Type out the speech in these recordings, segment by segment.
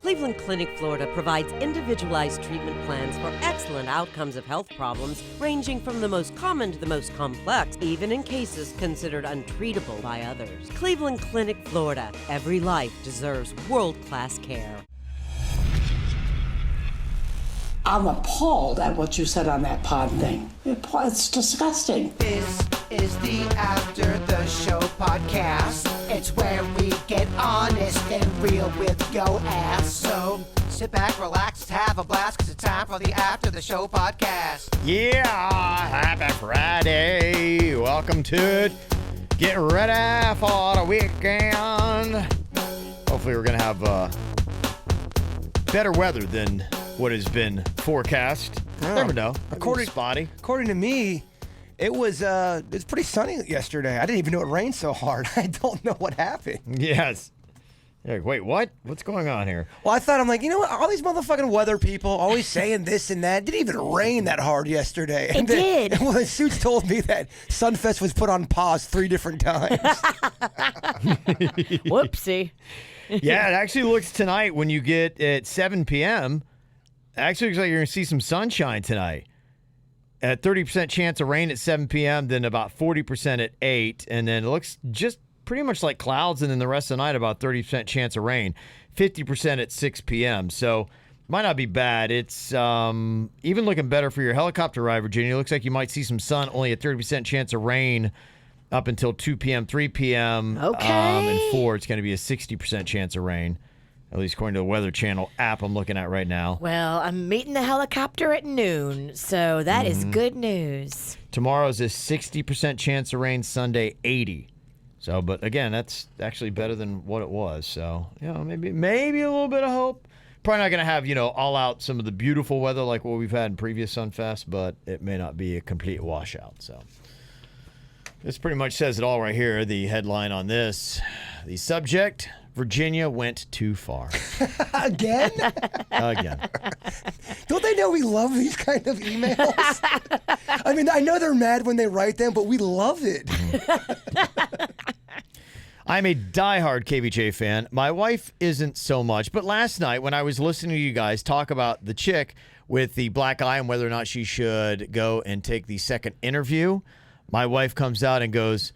Cleveland Clinic, Florida provides individualized treatment plans for excellent outcomes of health problems ranging from the most common to the most complex, even in cases considered untreatable by others. Cleveland Clinic, Florida. Every life deserves world-class care. I'm appalled at what you said on that pod thing. It's disgusting. This is the After the Show podcast. It's where we get honest and real with yo ass. So sit back, relax, have a blast, cause it's time for the After the Show podcast. Yeah, happy Friday. Welcome to it. Get ready for the weekend. Hopefully we're going to have better weather than what has been forecast. Never know. According to me, it's pretty sunny yesterday. I didn't even know it rained so hard. I don't know what happened. Yes. You're like, wait, what? What's going on here? Well, I thought, I'm like, you know what? All these motherfucking weather people always saying this and that. It didn't even rain that hard yesterday. It did. Well, the suits told me that Sunfest was put on pause 3 different times. Whoopsie. Yeah, it actually looks tonight when you get at 7 p.m., actually looks like you're going to see some sunshine tonight. At 30% chance of rain at 7 p.m., then about 40% at 8, and then it looks just pretty much like clouds, and then the rest of the night about 30% chance of rain, 50% at 6 p.m. So might not be bad. It's even looking better for your helicopter ride, Virginia. It looks like you might see some sun, only a 30% chance of rain up until 2 p.m., 3 p.m. Okay. And 4, it's going to be a 60% chance of rain. At least according to the Weather Channel app I'm looking at right now. Well, I'm meeting the helicopter at noon, so that is good news. Tomorrow's a 60% chance of rain, Sunday 80. So, but again, that's actually better than what it was. So, maybe a little bit of hope. Probably not going to have, all out some of the beautiful weather like what we've had in previous Sunfest, but it may not be a complete washout. So, this pretty much says it all right here. The headline on this, the subject, Virginia went too far. Again? Again. Don't they know we love these kind of emails? I mean, I know they're mad when they write them, but we love it. I'm a diehard KVJ fan. My wife isn't so much. But last night when I was listening to you guys talk about the chick with the black eye and whether or not she should go and take the second interview, my wife comes out and goes,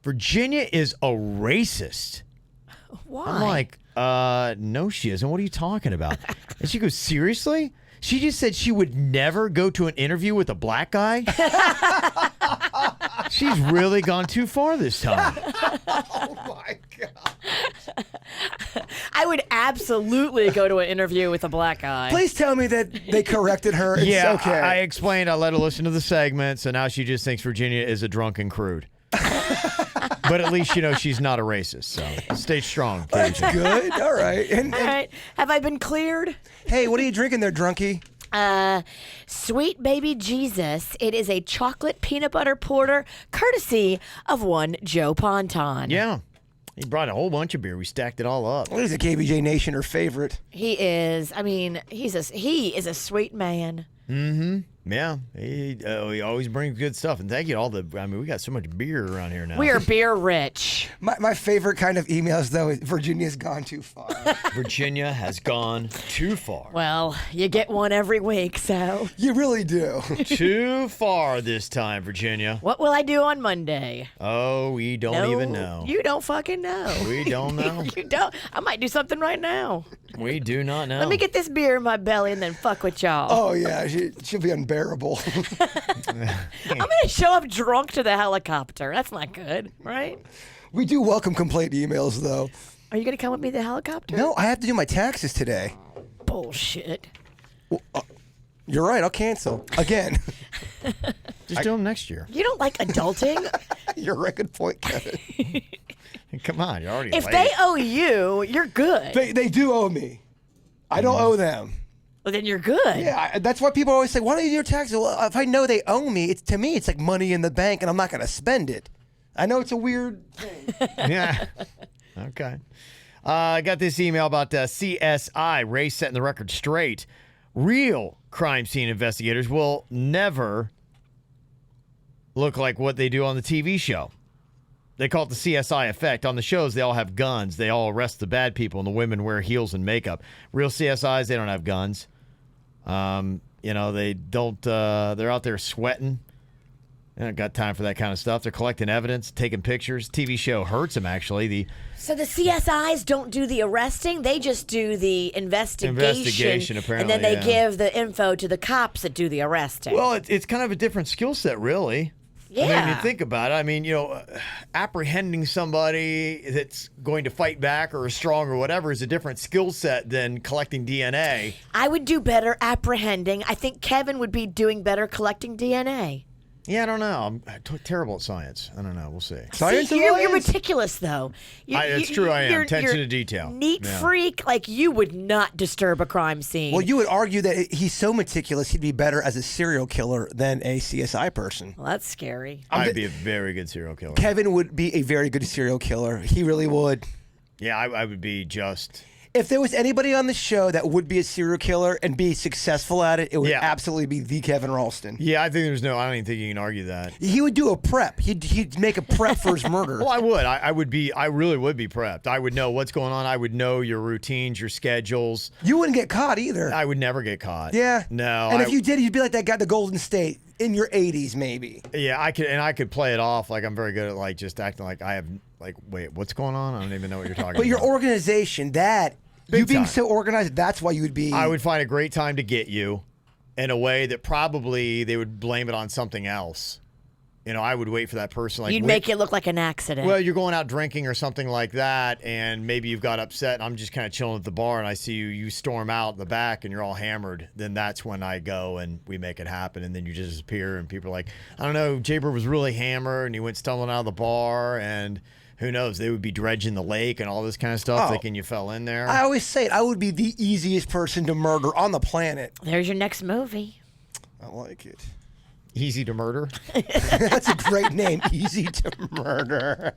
Virginia is a racist. Why? I'm like, no, she isn't. What are you talking about? And she goes, seriously? She just said she would never go to an interview with a black guy? She's really gone too far this time. Oh, my God. I would absolutely go to an interview with a black guy. Please tell me that they corrected her. It's Yeah, okay. I explained. I let her listen to the segment, so now she just thinks Virginia is a drunken crude. But at least she's not a racist, so stay strong. That's good. All right. All right. Have I been cleared? Hey, what are you drinking there, drunkie? Sweet Baby Jesus. It is a chocolate peanut butter porter, courtesy of one Joe Ponton. Yeah. He brought a whole bunch of beer. We stacked it all up. Well, he's a KVJ Nation or favorite. He is. I mean, he is a sweet man. Mm-hmm. Yeah. He always brings good stuff. And thank you to all we got so much beer around here now. We are beer rich. My favorite kind of emails, though, is Virginia's gone too far. Virginia has gone too far. Well, you get one every week, so. You really do. Too far this time, Virginia. What will I do on Monday? Oh, we don't even know. You don't fucking know. We don't know. You don't. I might do something right now. We do not know. Let me get this beer in my belly and then fuck with y'all. Oh, yeah. She'll be unbearable. I'm going to show up drunk to the helicopter. That's not good, right? We do welcome complaint emails, though. Are you going to come with me to the helicopter? No, I have to do my taxes today. Bullshit. Well, you're right. I'll cancel. Again. Just do them next year. You don't like adulting? You're right. Good point, Kevin. Come on, you're already If late. they owe you, you're good. They do owe me. I don't owe them. Well, then you're good. Yeah, that's why people always say, why don't you do your taxes? Well, if I know they owe me, to me, it's like money in the bank, and I'm not going to spend it. I know it's a weird thing. Yeah. Okay. I got this email about CSI, Ray setting the record straight. Real crime scene investigators will never look like what they do on the TV show. They call it the CSI effect. On the shows, they all have guns. They all arrest the bad people, and the women wear heels and makeup. Real CSIs, they don't have guns. They don't. They're out there sweating. They don't got time for that kind of stuff. They're collecting evidence, taking pictures. TV show hurts them, actually. So the CSIs don't do the arresting; they just do the investigation. Apparently, and then they give the info to the cops that do the arresting. Well, it's kind of a different skill set, really. Yeah. I mean, when you think about it, apprehending somebody that's going to fight back or is strong or whatever is a different skill set than collecting DNA. I would do better apprehending. I think Kevin would be doing better collecting DNA. Yeah, I don't know. I'm terrible at science. I don't know. We'll see. Science See, you're meticulous, though. It's true, I am. You're Attention to detail. Neat Yeah. freak. Like, you would not disturb a crime scene. Well, you would argue that he's so meticulous, he'd be better as a serial killer than a CSI person. Well, that's scary. I'd be a very good serial killer. Kevin would be a very good serial killer. He really would. Yeah, I would be just... If there was anybody on the show that would be a serial killer and be successful at it, it would Yeah. absolutely be the Kevin Ralston. Yeah, I don't even think you can argue that. He would do a prep. He'd make a prep for his murder. Well, I would. I really would be prepped. I would know what's going on. I would know your routines, your schedules. You wouldn't get caught either. I would never get caught. Yeah. No. And if you did, you'd be like that guy at the Golden State in your 80s, maybe. Yeah, I could play it off like I'm very good at just acting like I have wait, what's going on? I don't even know what you're talking about. But your organization, Big you being time. so organized, that's why you would be. I would find a great time to get you in a way that probably they would blame it on something else. I would wait for that person. You'd make it look like an accident. Well, you're going out drinking or something like that, and maybe you've got upset, and I'm just kind of chilling at the bar, and I see you storm out in the back, and you're all hammered. Then that's when I go, and we make it happen, and then you just disappear, and people are like, I don't know, Jaber was really hammered, and he went stumbling out of the bar, and who knows, they would be dredging the lake and all this kind of stuff, thinking you fell in there. I always say it. I would be the easiest person to murder on the planet. There's your next movie. I like it. Easy to murder. That's a great name. Easy to murder.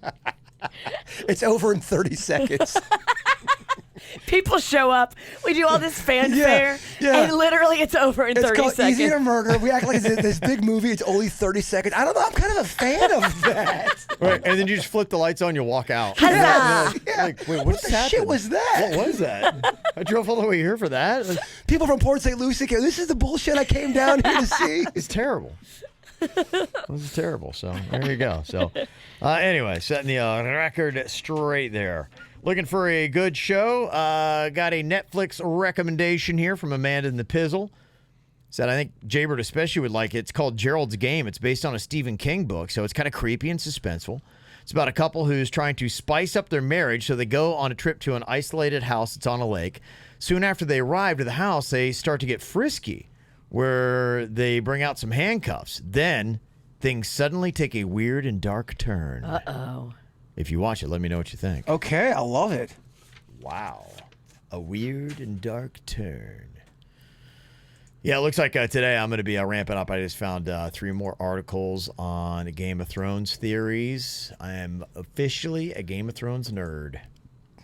It's over in 30 seconds. People show up. We do all this fanfare, yeah. and literally it's over in 30 It's called seconds. Easy to Murder. We act like it's this big movie. It's only 30 seconds. I don't know. I'm kind of a fan of that. Right, and then you just flip the lights on, you walk out. Huzzah! Wait, What what's the shit happened? was that? What was that? I drove all the way here for that. People from Port St. Lucie go, this is the bullshit I came down here to see. It's terrible. This is terrible. So there you go. So anyway, setting the record straight there. Looking for a good show. Got a Netflix recommendation here from Amanda and the Pizzle. Said, I think Jaybird especially would like it. It's called Gerald's Game. It's based on a Stephen King book, so it's kind of creepy and suspenseful. It's about a couple who's trying to spice up their marriage, so they go on a trip to an isolated house that's on a lake. Soon after they arrive to the house, they start to get frisky, where they bring out some handcuffs. Then things suddenly take a weird and dark turn. Uh-oh. If you watch it, let me know what you think. Okay, I love it. Wow. A weird and dark turn. Yeah, it looks like today I'm going to be ramping up. I just found 3 more articles on Game of Thrones theories. I am officially a Game of Thrones nerd.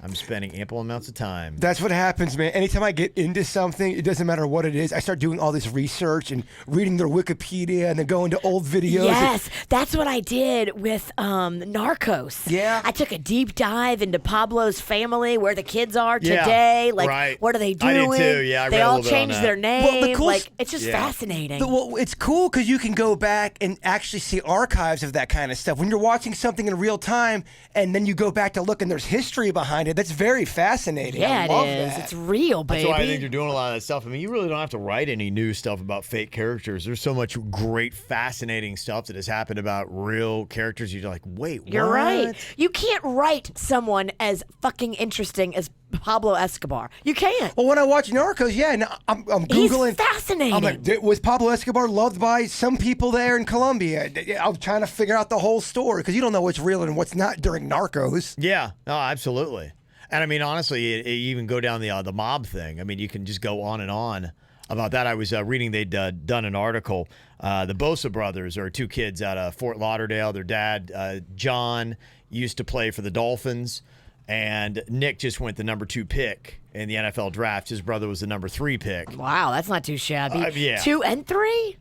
I'm spending ample amounts of time. That's what happens, man. Anytime I get into something, it doesn't matter what it is, I start doing all this research and reading their Wikipedia and then going to old videos. Yes, that's what I did with Narcos. Yeah. I took a deep dive into Pablo's family, where the kids are Yeah, today. Like, right. what are they I doing? did too. Yeah, I they read a all little bit on changed that. their name. Well, the cool like, it's just Yeah. fascinating. Well, it's cool because you can go back and actually see archives of that kind of stuff. When you're watching something in real time and then you go back to look and there's history behind it, that's very fascinating. yeah, I love it is. that. It's real, baby. That's why I think they're doing a lot of that stuff. I mean, you really don't have to write any new stuff about fake characters. There's so much great, fascinating stuff that has happened about real characters. You're like, wait, what? You're right. You can't write someone as fucking interesting as Pablo Escobar. You can't. Well, when I watch Narcos, yeah, and I'm He's Googling. fascinating. I'm like, was Pablo Escobar loved by some people there in Colombia? I'm trying to figure out the whole story because you don't know what's real and what's not during Narcos. Yeah, no, absolutely. And I mean, honestly, you even go down the mob thing. I mean, you can just go on and on about that. I was reading they'd done an article. The Bosa brothers are 2 kids out of Fort Lauderdale. Their dad, John, used to play for the Dolphins, and Nick just went the number 2 pick in the NFL draft. His brother was the number 3 pick. Wow, that's not too shabby. Yeah. 2 and 3?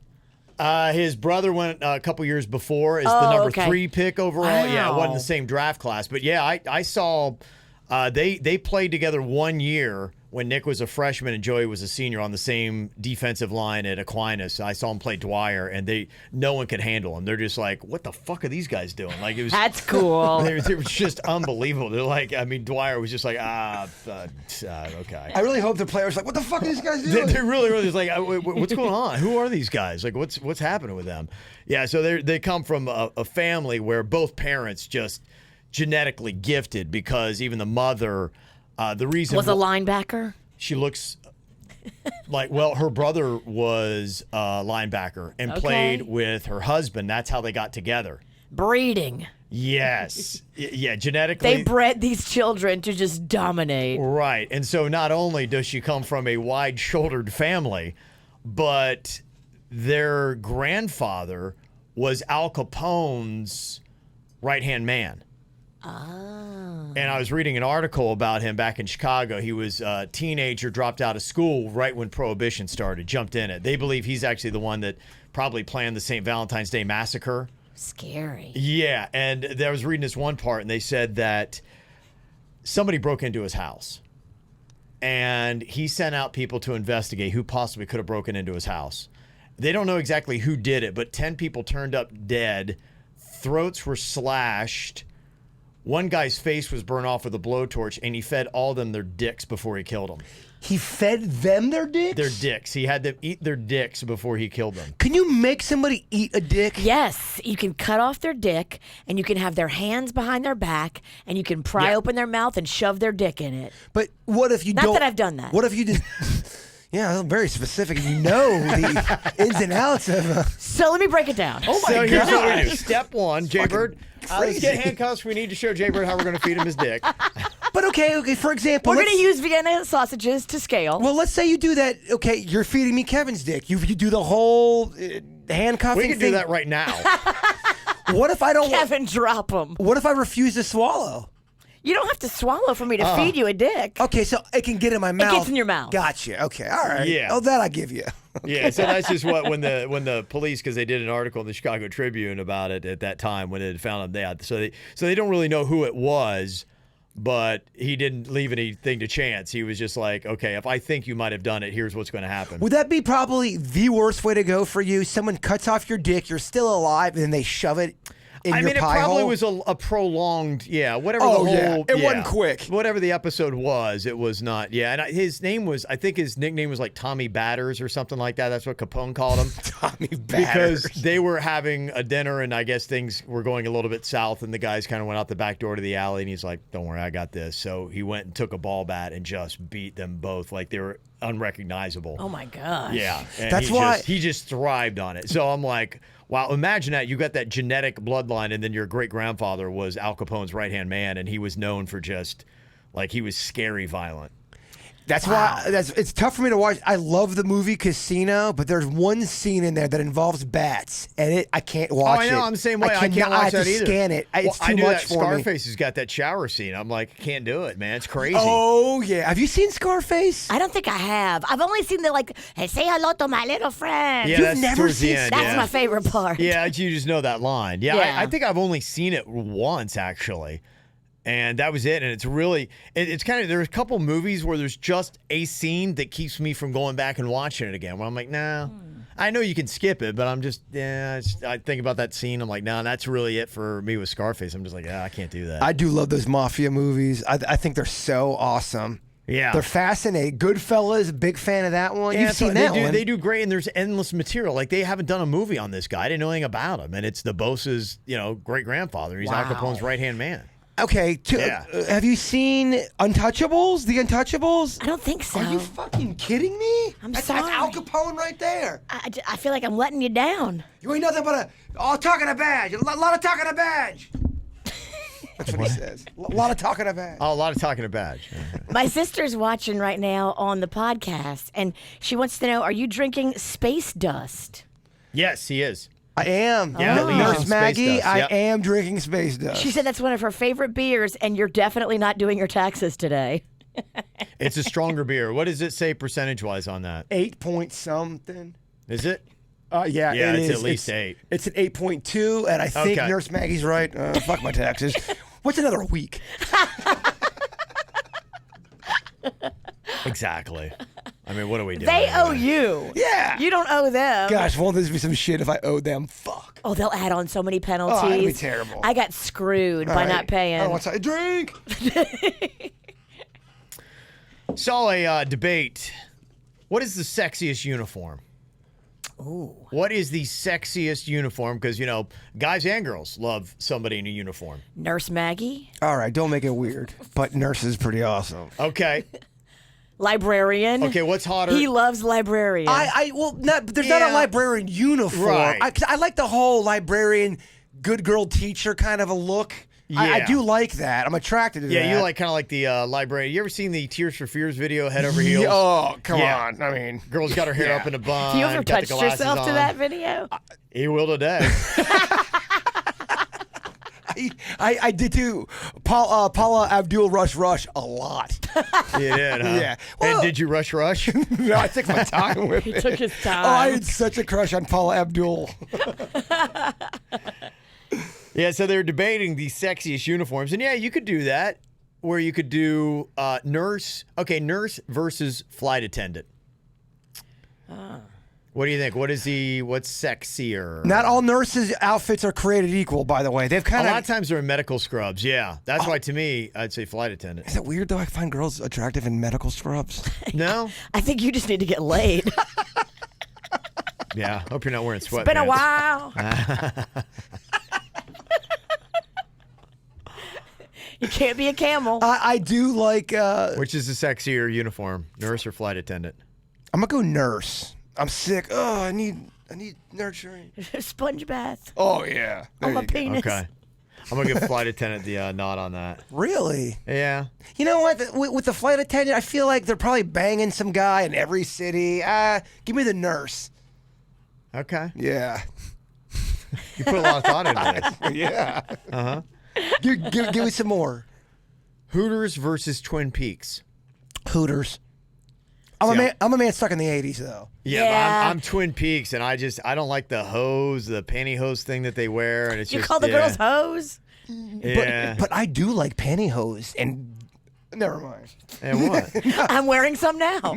His brother went a couple years before as the number 3 pick overall. Wow. Yeah, it wasn't the same draft class. But yeah, I saw they played together 1 year when Nick was a freshman and Joey was a senior on the same defensive line at Aquinas. I saw him play Dwyer, and no one could handle him. They're just like, what the fuck are these guys doing? Like, it was That's cool. It was just unbelievable. They're like, I mean, Dwyer was just like, okay. I really hope the players like, what the fuck are these guys doing? They're really just like, what's going on? Who are these guys? Like, what's happening with them? Yeah, so they come from a family where both parents just genetically gifted, because even the mother, the reason Was a linebacker? she looks like, well, her brother was a linebacker and played with her husband. That's how they got together. Breeding. Yes. Yeah, genetically. They bred these children to just dominate. Right. And so not only does she come from a wide-shouldered family, but their grandfather was Al Capone's right-hand man. And I was reading an article about him back in Chicago. He was a teenager, dropped out of school right when Prohibition started, jumped in it. They believe he's actually the one that probably planned the St. Valentine's Day massacre. Scary. Yeah, and I was reading this one part, and they said that somebody broke into his house. And he sent out people to investigate who possibly could have broken into his house. They don't know exactly who did it, but 10 people turned up dead. Throats were slashed. One guy's face was burned off with a blowtorch, and he fed all of them their dicks before he killed them. He fed them their dicks? Their dicks. He had them eat their dicks before he killed them. Can you make somebody eat a dick? Yes, you can cut off their dick, and you can have their hands behind their back, and you can pry open their mouth and shove their dick in it. But what if you Not don't? that I've done that. What if you did? Yeah, very specific. You know the ins and outs of. So let me break it down. Oh my So here's what we do. God! Step one, Jaybird. Let's get crazy. handcuffs. We need to show Jaybird how we're going to feed him his dick. But okay. For example, We're going to let's- use Vienna sausages to scale. Well, let's say you do that. Okay, you're feeding me Kevin's dick. You do the whole handcuffing We can thing. do that right now. What if I don't? Kevin, drop them. What if I refuse to swallow? You don't have to swallow for me to feed you a dick. Okay, so it can get in my mouth. gets in your mouth. Gotcha. Okay, all right. Yeah. Oh, that I give you. Yeah, so that's just what when the police, because they did an article in the Chicago Tribune about it at that time when they had found him. So they don't really know who it was, but he didn't leave anything to chance. He was just like, okay, if I think you might have done it, here's what's going to happen. Would that be probably the worst way to go for you? Someone cuts off your dick, you're still alive, and then they shove it in I your mean, it pie probably hole? was a prolonged, whatever Oh, the yeah. whole... It wasn't quick. Whatever the episode was, it was not. Yeah, and his name was, I think his nickname was like Tommy Batters or something like that. That's what Capone called him. Tommy Batters. Because they were having a dinner, and I guess things were going a little bit south, and the guys kind of went out the back door to the alley, and he's like, don't worry, I got this. So he went and took a ball bat and just beat them both like they were unrecognizable. Oh my gosh. Yeah. And That's why- he just thrived on it. So I'm like, wow, imagine that. You got that genetic bloodline, and then your great-grandfather was Al Capone's right-hand man, and he was known for just, like, he was scary violent. That's why it's tough for me to watch. I love the movie Casino, but there's one scene in there that involves bats, and I can't watch it. I know. I'm the same way. I can't cannot- watch I have that to either. scan it. It's I too do much that. for me. Scarface has got that shower scene. I'm like, can't do it, man. It's crazy. Oh, yeah. Have you seen Scarface? I don't think I have. I've only seen the hey, say hello to my little friend. Yeah, You've that's never towards the seen end, That's yeah. my favorite part. Yeah, you just know that line. Yeah, Yeah. I think I've only seen it once, actually. And that was it. And it's really, it's kind of, there's a couple movies where there's just a scene that keeps me from going back and watching it again. Where I'm like, nah, I know you can skip it, but I'm just, I think about that scene. I'm like, nah, that's really it for me with Scarface. I'm just like, I can't do that. I do love those mafia movies. I think they're so awesome. Yeah. They're fascinating. Goodfellas, big fan of that one. Yeah, You've so seen that one. They do great, and there's endless material. Like, they haven't done a movie on this guy. I didn't know anything about him. And it's the boss's, great-grandfather. He's Al Wow. Capone's right-hand man. Okay, Yeah. Have you seen Untouchables? The Untouchables? I don't think so. Are you fucking kidding me? I'm That's sorry. Al Capone right there. I feel like I'm letting you down. You ain't nothing but all talk and a badge. A lot of talk and a badge. That's what he says. A lot of talk and a badge. Oh, a lot of talking about. My sister's watching right now on the podcast, and she wants to know, are you drinking space dust? Yes, he is. I am. Yeah, Legion Nurse Space Maggie, Dust, I yep. am drinking space dust. She said that's one of her favorite beers, and you're definitely not doing your taxes today. It's a stronger beer. What does it say percentage-wise on that? 8 point something. Is it? Yeah, Yeah, it it's is. at least 8. It's an 8.2, and I think Okay. Nurse Maggie's right. Fuck my taxes. What's another week? Exactly. I mean, what are we doing? They owe anyway? you. Yeah. You don't owe them. Gosh, won't this be some shit if I owe them? Fuck. Oh, they'll add on so many penalties. Oh, that'd be terrible. I got screwed by All right. not paying. I don't want to drink. Saw a debate. What is the sexiest uniform? Ooh. What is the sexiest uniform? Because, you know, guys and girls love somebody in a uniform. Nurse Maggie, All right, don't make it weird. But nurse is pretty awesome. Okay. librarian. Okay, what's hotter? He loves librarian. There's not a Yeah. librarian uniform. Right. I like the whole librarian, good girl teacher kind of a look. I Yeah. do like that. I'm attracted to that. Yeah, you like kind of like the librarian. You ever seen the Tears for Fears video, Head Over Heels? Oh, come Yeah. on. I mean, Girl's got her hair Yeah. up in a bun. Do you ever got the touched glasses yourself to on. that video? He will today. I did too. Paula Abdul Rush a lot. You did, huh? Yeah. And Well- did you rush? No, I took my time with He it. took his time. Oh, I had such a crush on Paula Abdul. Yeah, so they're debating the sexiest uniforms. And yeah, you could do that where you could do nurse. Okay, nurse versus flight attendant. What do you think? What's sexier? Not all nurses' outfits are created equal, by the way. They've A kind lot of. of times they're in medical scrubs. Yeah, that's why to me, I'd say flight attendant. Is it weird though? I find girls attractive in medical scrubs. No? I think you just need to get laid. Yeah, hope you're not wearing sweatpants. It's been a while. You can't be a camel. I do like. Which is the sexier uniform, nurse or flight attendant? I'm gonna go nurse. I'm sick. Oh, I need nurturing. Sponge bath Oh yeah. There on my you go. penis. Okay. I'm going to give flight attendant the nod on that. Really? Yeah. You know what? With the flight attendant, I feel like they're probably banging some guy in every city. Give me the nurse. Okay. Yeah. You put a lot of thought into this. Yeah. Uh-huh. Give me some more. Hooters versus Twin Peaks. Hooters. See, I'm a man stuck in the 80s though. Yeah, Yeah. I'm Twin Peaks, and I don't like the hose, the pantyhose thing that they wear, and it's You just call the girls hoes? Yeah. But I do like pantyhose and never mind. And what? I'm wearing some now.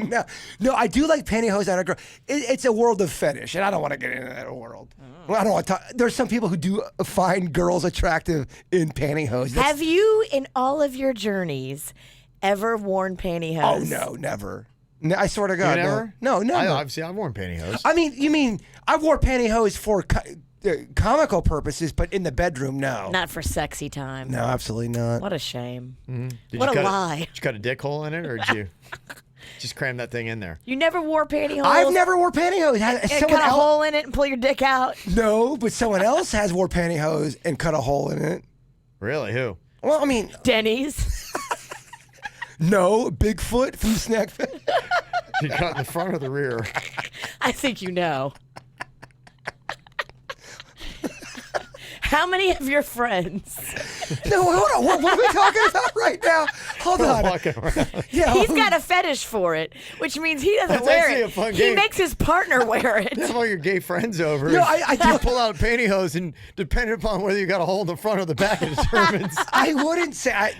No, I do like pantyhose on a girl. It's a world of fetish, and I don't want to get into that world. Well, I don't want to talk. There's some people who do find girls attractive in pantyhose. Have you, in all of your journeys, ever worn pantyhose? Oh no, never. No, I swear to God, You never? no, never. Obviously, I've worn pantyhose. I mean, you mean I wore pantyhose for comical purposes, but in the bedroom, no. Not for sexy time. No, absolutely not. What a shame. Did What you a cut lie. Did you cut a dick hole in it, or did you just cram that thing in there? You never wore pantyhose? I've never wore pantyhose. And Someone cut a else, hole in it and pull your dick out? no, but someone else has wore pantyhose and cut a hole in it. Really? Who? Well, I mean, Denny's. no, Bigfoot from Snack Fest. Did you cut in the front or the rear? I think you know. How many of your friends? No, hold on. What are we talking about right now? Hold on. Walking around. Yeah, He's got a fetish for it, which means he doesn't That's wear actually it. a fun He game. makes his partner wear it. Have all your gay friends over. No, I do- You pull out a pantyhose, and depending upon whether you got a hole in the front or the back, it I wouldn't say.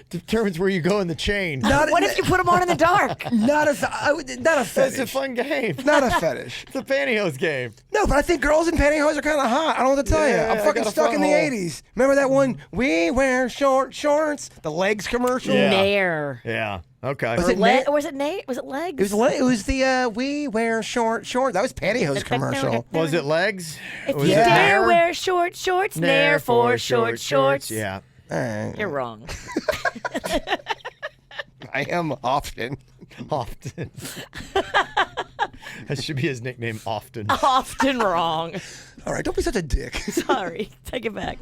determines where you go in the chain. What if you put them on in the dark? Not a fetish. That's a fun game. Not a fetish. It's a pantyhose game. No, but I think girls in pantyhose are kind of hot. I don't know what to tell Yeah, you. I'm I fucking got a stuck in front the hole. 80s. Remember that one? We wear short shorts. The legs commercial. Yeah. Nair. Yeah. Okay. Was it Or was it Nate? Was it legs? It was the we wear short shorts. That was pantyhose commercial. Was it legs? If Was you it dare Nair? wear short shorts, Nair for short shorts. Yeah. All right. You're wrong. I am often. Often. That should be his nickname, Often. Often wrong. All right, don't be such a dick. Sorry. Take it back.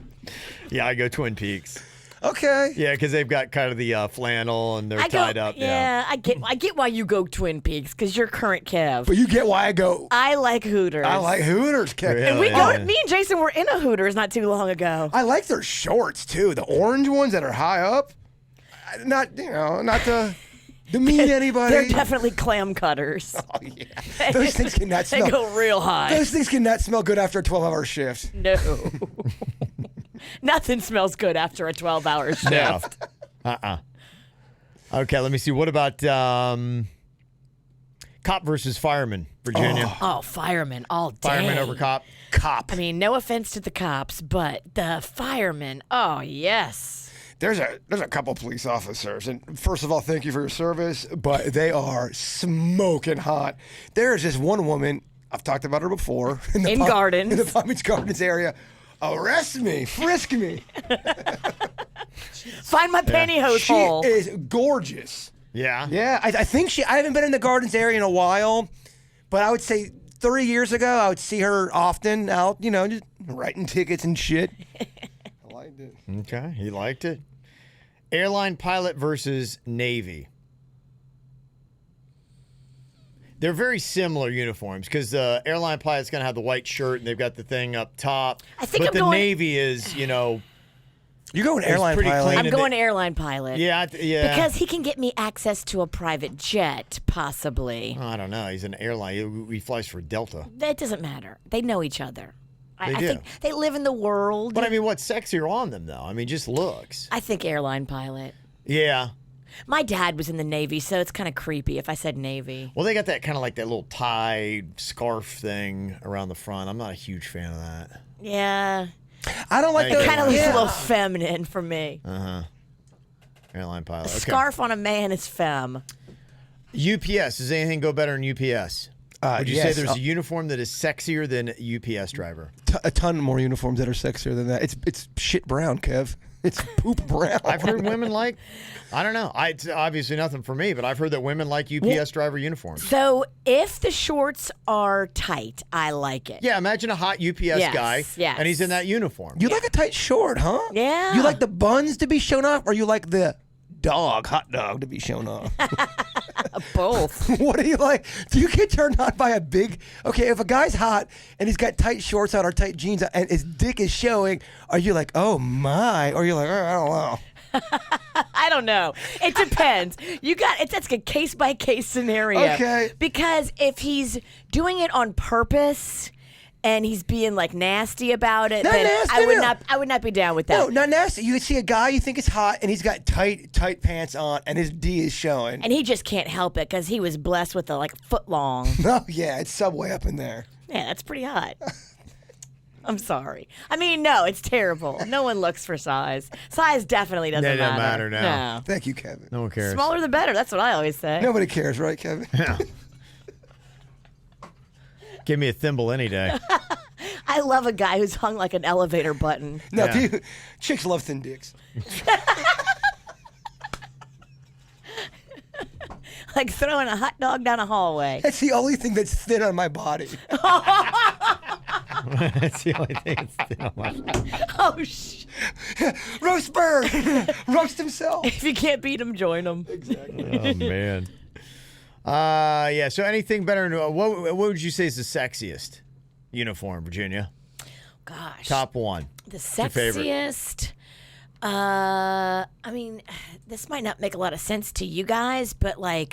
Yeah, I go Twin Peaks. Okay. Yeah, because they've got kind of the flannel and they're tied up. Yeah, I get why you go Twin Peaks because you're current Kev. But you get why I go. I like Hooters. I like Hooters. Really? And Yeah. me and Jason were in a Hooters not too long ago. I like their shorts too. The orange ones that are high up. Not to. Demean anybody. They're definitely clam cutters. Oh, yeah. Those things cannot They smell. go real high. Those things cannot smell good after a 12-hour shift. No. Nothing smells good after a 12-hour shift. No. Okay, let me see. What about cop versus fireman, Virginia? Oh, fireman all day. Fireman over cop. Cop. I mean, no offense to the cops, but the firemen, oh, yes. There's a couple police officers, and first of all, thank you for your service, but they are smoking hot. There is this one woman, I've talked about her before. In Gardens. In the Palm Beach Gardens area. Arrest me, frisk me. Find my pantyhose hole. She is gorgeous. Yeah. Yeah, I think I haven't been in the Gardens area in a while, but I would say 3 years ago, I would see her often out, just writing tickets and shit. I liked it. Okay, he liked it. Airline pilot versus Navy. They're very similar uniforms because the airline pilot's going to have the white shirt and they've got the thing up top. I think but I'm the going- Navy is, You're going airline pretty pilot. clean. I'm going airline pilot. Yeah, yeah. Because he can get me access to a private jet, possibly. I don't know. He's an airline. He flies for Delta. That doesn't matter. They know each other. I do. think they live in the world. But I mean, what's sexier on them, though? I mean, just looks. I think airline pilot. Yeah. My dad was in the Navy, so it's kind of creepy if I said Navy. Well, they got that kind of like that little tie scarf thing around the front. I'm not a huge fan of that. Yeah. I don't like It the It kind of looks yeah. a little feminine for me. Airline pilot. A Okay. scarf on a man is femme. UPS. Does anything go better in UPS? Would you say yes. there's a uniform that is sexier than a UPS driver? A ton more uniforms that are sexier than that. It's shit brown, Kev. It's poop brown. I've heard women like, I don't know. It's obviously nothing for me, but I've heard that women like UPS driver uniforms. So if the shorts are tight, I like it. Yeah, imagine a hot UPS Yes, guy, yes. and he's in that uniform. You like a tight short, huh? Yeah. You like the buns to be shown off, or you like the hot dog to be shown off? Both. What do you like? Do you get turned on by a big? Okay, if a guy's hot and he's got tight shorts on or tight jeans on and his dick is showing, are you like, oh my? Or you're like, I don't know. I don't know. It depends. That's a case by case scenario. Okay. Because if he's doing it on purpose and he's being like nasty about it, Not then nasty, I would not be down with that. No, not nasty. You see a guy you think is hot and he's got tight pants on and his D is showing. And he just can't help it because he was blessed with a foot long. Oh yeah, it's Subway up in there. Yeah, that's pretty hot. I'm sorry. I mean, no, it's terrible. No one looks for size. Size definitely doesn't It doesn't matter matter. now. No. Thank you, Kevin. No one cares. Smaller the better. That's what I always say. Nobody cares, right, Kevin? Give me a thimble any day. I love a guy who's hung like an elevator button. No, Yeah. chicks love thin dicks. Like throwing a hot dog down a hallway. That's the only thing that's thin on my body. That's the only thing that's thin on my Oh, Roast bird, roast himself. if you can't beat him, join him. Oh, man. Yeah, so anything better? What would you say is the sexiest uniform, Virginia? Gosh. Top one. The your favorite? sexiest. I mean, this might not make a lot of sense to you guys, but I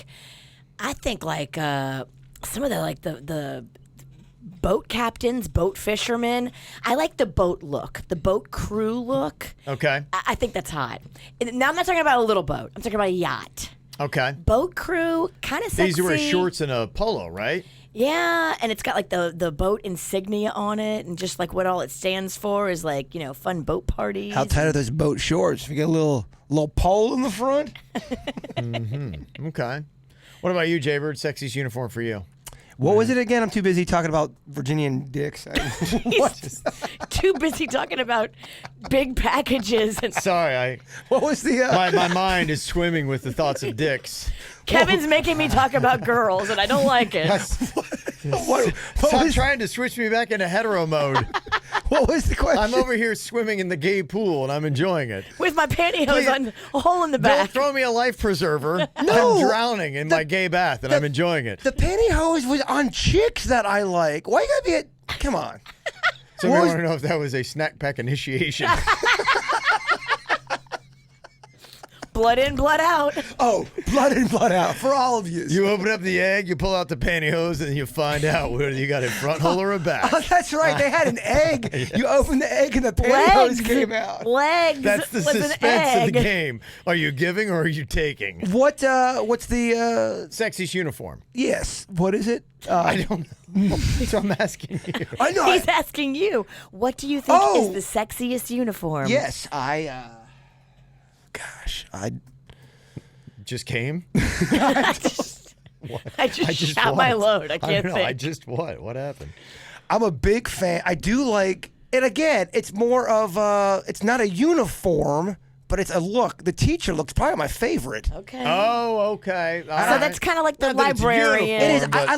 think some of the boat captains, boat fishermen. I like the boat look, the boat crew look. Okay. I think that's hot. And now I'm not talking about a little boat. I'm talking about a yacht. Okay. Boat crew, kind of sexy. These wear shorts and a polo, right? Yeah, and it's got the boat insignia on it, and just what all it stands for is fun boat parties. How tight are those boat shorts? If you get a little pole in the front. Okay. What about you, Jaybird? Sexiest uniform for you? What was it again? I'm too busy talking about Virginian dicks. He's too busy talking about big packages, and Sorry, What was the? my mind is swimming with the thoughts of dicks. Kevin's making me talk about girls, and I don't like it. what Stop was, trying to switch me back into hetero mode. what was the question? I'm over here swimming in the gay pool, and I'm enjoying it. With my pantyhose Please, on a hole in the Don't back. throw me a life preserver. No. I'm drowning in my gay bath, and I'm enjoying it. The pantyhose was on chicks that I like. Why you gotta be a? Come on. So what we was- want to know if that was a snack pack initiation. Blood in, blood out. Oh, blood in, blood out for all of you. You open up the egg, you pull out the pantyhose, and you find out whether you got a front hole or a back. Oh, that's right. They had an egg. You open the egg and the pantyhose came out. Legs. That's the was an suspense of the egg. game. Are you giving or are you taking? What's the Sexiest uniform. yes, what is it? I don't know. So I'm asking you. I know. He's asking you, what do you think Oh. is the sexiest uniform? Yes, I Just came? I just shot my load. I can't don't know. think. I just what? What happened? I'm a big fan. I do like, and again, it's more of it's not a uniform, but it's a look. The teacher looks probably my favorite. Okay. Oh, okay. so that's kind of like the Not that it's a librarian. It is. But-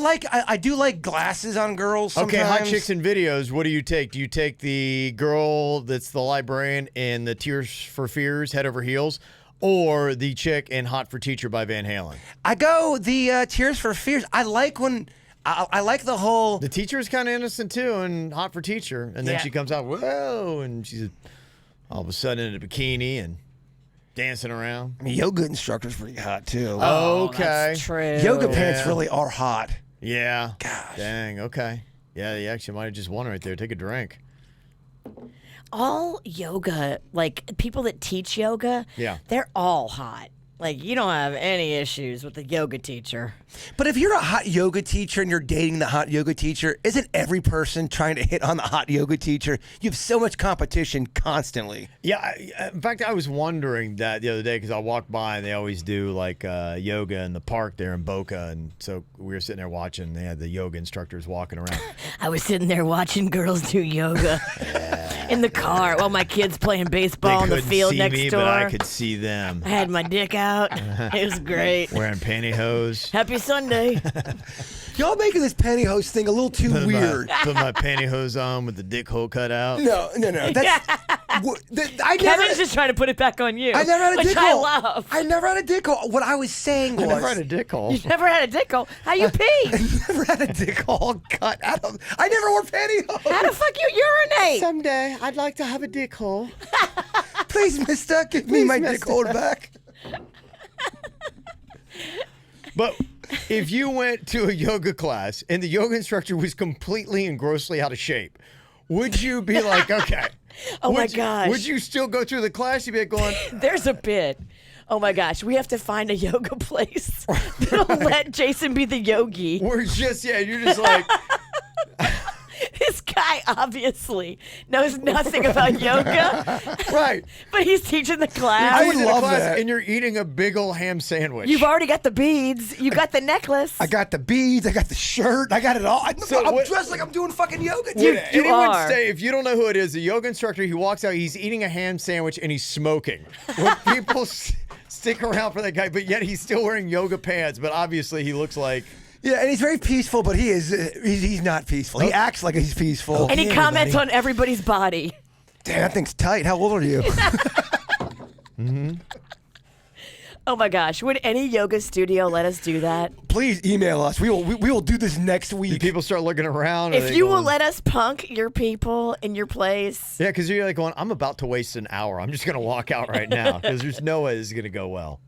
I do like glasses on girls sometimes. Okay, hot chicks in videos. What do you take? Do you take the girl that's the librarian in the Tears for Fears, Head Over Heels, or the chick in Hot for Teacher by Van Halen? I go the Tears for Fears. I like when I like the whole. The teacher is kind of innocent too, and Hot for Teacher, and then Yeah. she comes out, whoa, and she's all of a sudden in a bikini and dancing around. I mean, yoga instructor's pretty hot too. Okay. That's true. Yoga pants Yeah. really are hot. Yeah. Gosh. Dang. Okay. Yeah, you actually might have just won right there. Take a drink. All yoga, like people that teach yoga, Yeah. they're all hot. Like you don't have any issues with the yoga teacher. But if you're a hot yoga teacher and you're dating the hot yoga teacher, isn't every person trying to hit on the hot yoga teacher? You have so much competition constantly. Yeah. In fact, I was wondering that the other day because I walked by and they always do like yoga in the park there in Boca. And so we were sitting there watching. They had the yoga instructors walking around. I was sitting there watching girls do yoga in the car while my kids playing baseball in They the couldn't field see next me, door. but I could see them I had my dick out. It was great. wearing pantyhose. Happy Sunday. Y'all making this pantyhose thing a little too weird. Put my pantyhose on with the dick hole cut out. No. That's I never. Kevin's just trying to put it back on you. I never had a which dick I hole. love. I never had a dick hole. What I was saying was, I never had a dick hole. You never had a dick hole. How you pee? never had a dick hole cut. I never wore pantyhose. How the fuck you urinate? Someday I'd like to have a dick hole. Please, mister, give me my dick mister. hole back. But if you went to a yoga class and the yoga instructor was completely and grossly out of shape, would you be like, okay? Oh my would you- gosh. Would you still go through the class? You'd be like going, There's a bit. Oh my gosh, we have to find a yoga place that'll let Jason be the yogi. we're just, yeah, you're just like, This guy obviously knows nothing about yoga, right. but he's teaching the class. I would Going to the love class that. And you're eating a big old ham sandwich. You've already got the beads. You got the necklace. I got the beads. I got the shirt. I got it all. I'm what- dressed like I'm doing fucking yoga. Would dude. you anyone are. say, if you don't know who it is, the yoga instructor, he walks out, he's eating a ham sandwich and he's smoking. Would people stick around for that guy? But yet he's still wearing yoga pants, but obviously he looks like... Yeah, and he's very peaceful, but he is he's not peaceful. He acts like he's peaceful. and he comments on everybody's body. Damn, that thing's tight. How old are you? Oh my gosh, would any yoga studio let us do that? Please email us. We will do this next Do week. people start looking around? Are If they you will going- let us punk your people in your place. Yeah, because you're like going, I'm about to waste an hour. I'm just going to walk out right now because there's no way this is going to go well.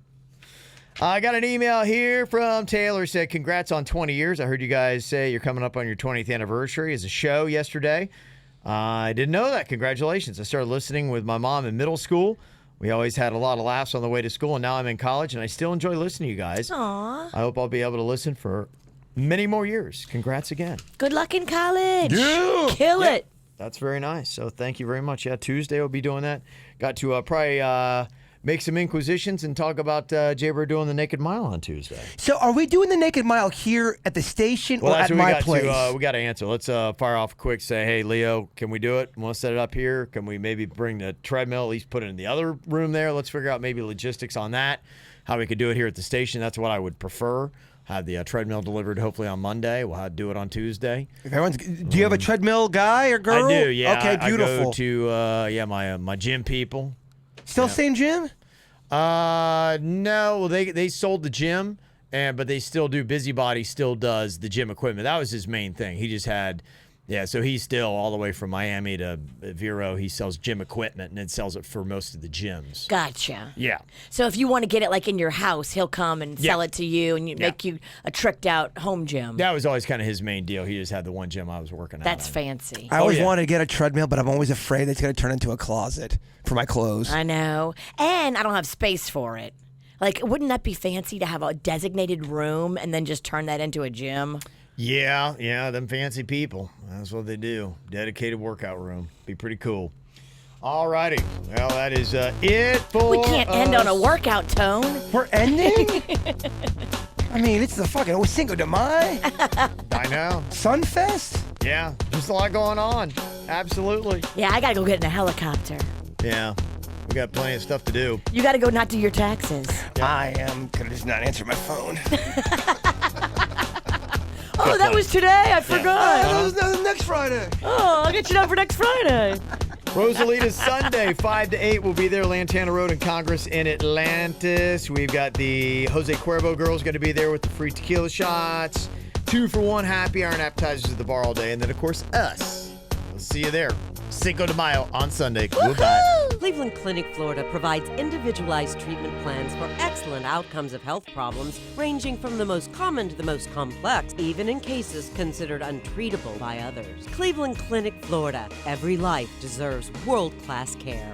I got an email here from Taylor. Said, congrats on 20 years. I heard you guys say you're coming up on your 20th anniversary as a show yesterday. I didn't know that. Congratulations. I started listening with my mom in middle school. We always had a lot of laughs on the way to school, and now I'm in college, and I still enjoy listening to you guys. Aw. I hope I'll be able to listen for many more years. Congrats again. Good luck in college. Yeah. Kill it. That's very nice. So thank you very much. Yeah, Tuesday we'll be doing that. Got to probably make some inquisitions and talk about Jaybird doing the Naked Mile on Tuesday. So, are we doing the Naked Mile here at the station or that's at what my we got place? we got to answer. Let's fire off quick. Say, hey, Leo, can we do it? Want to set it up here? Can we maybe bring the treadmill, at least put it in the other room there? Let's figure out maybe logistics on that, how we could do it here at the station. That's what I would prefer. Have the treadmill delivered hopefully on Monday. We'll have to do it on Tuesday. If everyone's, do you have a treadmill guy or girl? I do, yeah. Okay, beautiful. I go to my gym people. Still same gym? No, well, they sold the gym, but they still do. Busybody still does the gym equipment. That was his main thing. He just had, Yeah, so he's still all the way from Miami to Vero. He sells gym equipment and then sells it for most of the gyms. Gotcha. Yeah. So if you want to get it like in your house, he'll come and sell it to you and make you a tricked out home gym. That was always kind of his main deal. He just had the one gym I was working at. That's fancy. I always wanted to get a treadmill, but I'm always afraid it's going to turn into a closet for my clothes. I know. And I don't have space for it. Like, wouldn't that be fancy to have a designated room and then just turn that into a gym? Yeah, them fancy people. That's what they do. Dedicated workout room. Be pretty cool. All righty. Well, that is it for We can't end on a us. workout, Tone. We're ending? I mean, it's the fucking Cinco de Mayo, I know. Sunfest. Yeah, just a lot going on. Absolutely. Yeah, I gotta go get in a helicopter. Yeah, we got plenty of stuff to do. You gotta go not do your taxes. I am going to just not answer my phone. Oh, that was today? I forgot. That was next Friday. Oh, I'll get you down for next Friday. Rosalita Sunday, 5 to 8. We'll be there, Lantana Road and Congress in Atlantis. We've got the Jose Cuervo girls going to be there with the free tequila shots. 2-for-1 happy hour and appetizers at the bar all day. And then, of course, us. We'll see you there. Cinco de Mayo on Sunday. Goodbye. Cleveland Clinic, Florida provides individualized treatment plans for excellent outcomes of health problems ranging from the most common to the most complex, even in cases considered untreatable by others. Cleveland Clinic, Florida. Every life deserves world-class care.